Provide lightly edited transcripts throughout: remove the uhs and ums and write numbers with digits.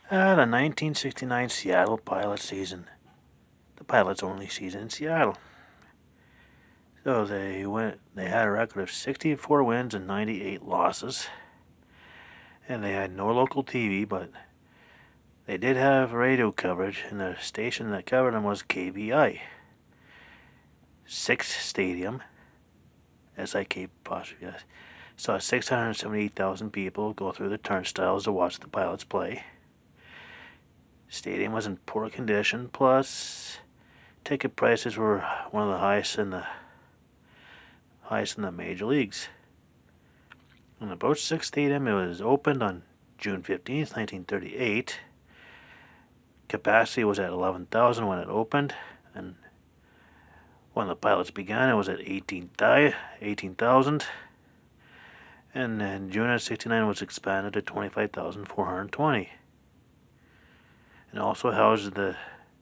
The 1969 Seattle Pilots season. The Pilots' only season in Seattle. So they had a record of 64 wins and 98 losses. And they had no local TV, but they did have radio coverage, and the station that covered them was KVI. 6 Stadium, SIK apostrophe S, saw 678,000 people go through the turnstiles to watch the Pilots play. Stadium was in poor condition, plus ticket prices were one of the highest in the major leagues. And about 6 Stadium, it was opened on June 15th, 1938. Capacity was at 11,000 when it opened, and when the Pilots began, it was at 18,000. And in June of '69, it was expanded to 25,420. And also housed the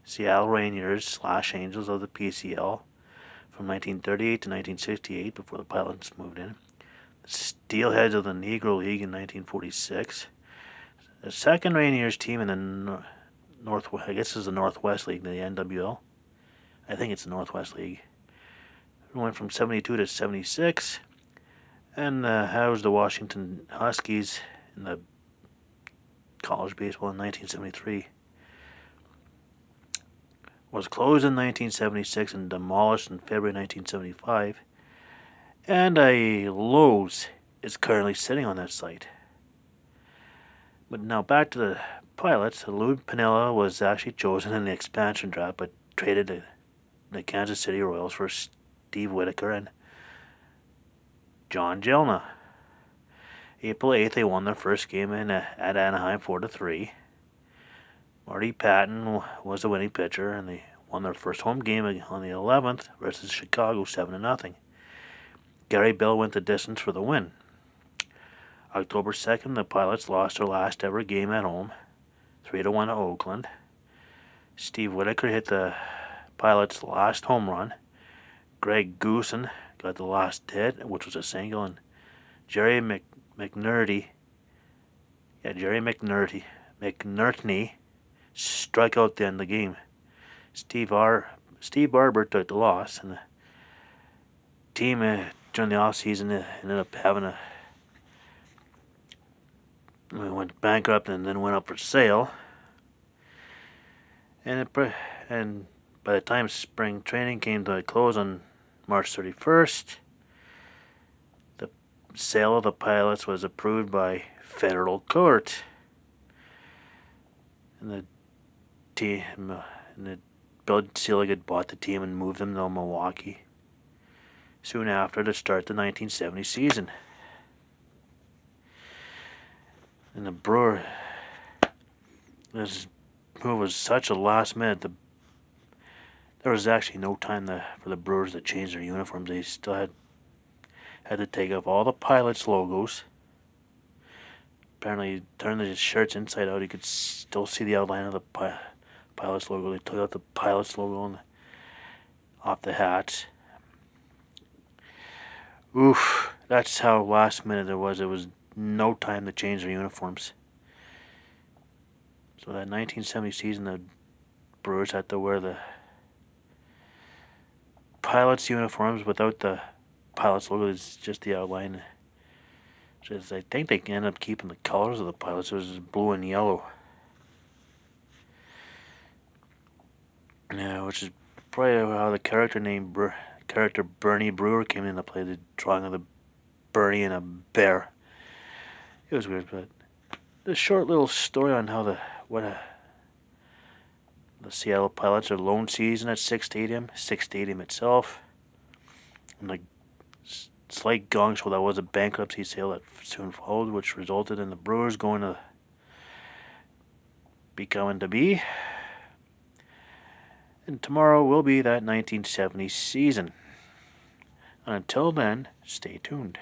Seattle Rainiers / Angels of the PCL from 1938 to 1968 before the Pilots moved in. The Steelheads of the Negro League in 1946. The second Rainiers team in the Northwest, I guess this is the Northwest League, the NWL. I think it's the Northwest League. It went from 72 to 76, and housed the Washington Huskies in the college baseball in 1973. Was closed in 1976 and demolished in February 1975, and a Lowe's is currently sitting on that site. But now back to the Pilots. Lou Piniella was actually chosen in the expansion draft, but traded to the Kansas City Royals for Steve Whitaker and John Jelna. April 8th, they won their first game at Anaheim 4-3. Marty Patton was the winning pitcher, and they won their first home game on the 11th versus Chicago 7-0. Gary Bell went the distance for the win. October 2nd, the Pilots lost their last ever game at home, 3-1 to Oakland. Steve Whitaker hit the Pilots' last home run. Greg Goosen got the last hit, which was a single, and Jerry McNerney struck out the end of the game. Steve Barber took the loss, and the team during the offseason ended up having went bankrupt and then went up for sale. And by the time spring training came to a close on March 31st, the sale of the Pilots was approved by federal court. And Bill Selig had bought the team and moved them to Milwaukee soon after to start the 1970 season. And the Brewer, this move was such a last minute. There was actually no time for the Brewers to change their uniforms. They still had to take off all the Pilots logos. Apparently, turn the shirts inside out, you could still see the outline of the Pilots logo. They took out the Pilots logo off the hats. Oof, that's how last minute it was. It was no time to change their uniforms. So that 1970 season, the Brewers had to wear the Pilots uniforms without the Pilots logo. It's just the outline. I think they ended up keeping the colors of the Pilots. It was blue and yellow. Yeah, which is probably how the character Bernie Brewer came into play. The drawing of the Bernie and a bear. It was weird, but the short little story on how the Seattle Pilots are lone season at 6 Stadium itself, and the slight gong show that was a bankruptcy sale that soon followed, which resulted in the Brewers becoming to be. And tomorrow will be that 1970 season. And until then, stay tuned.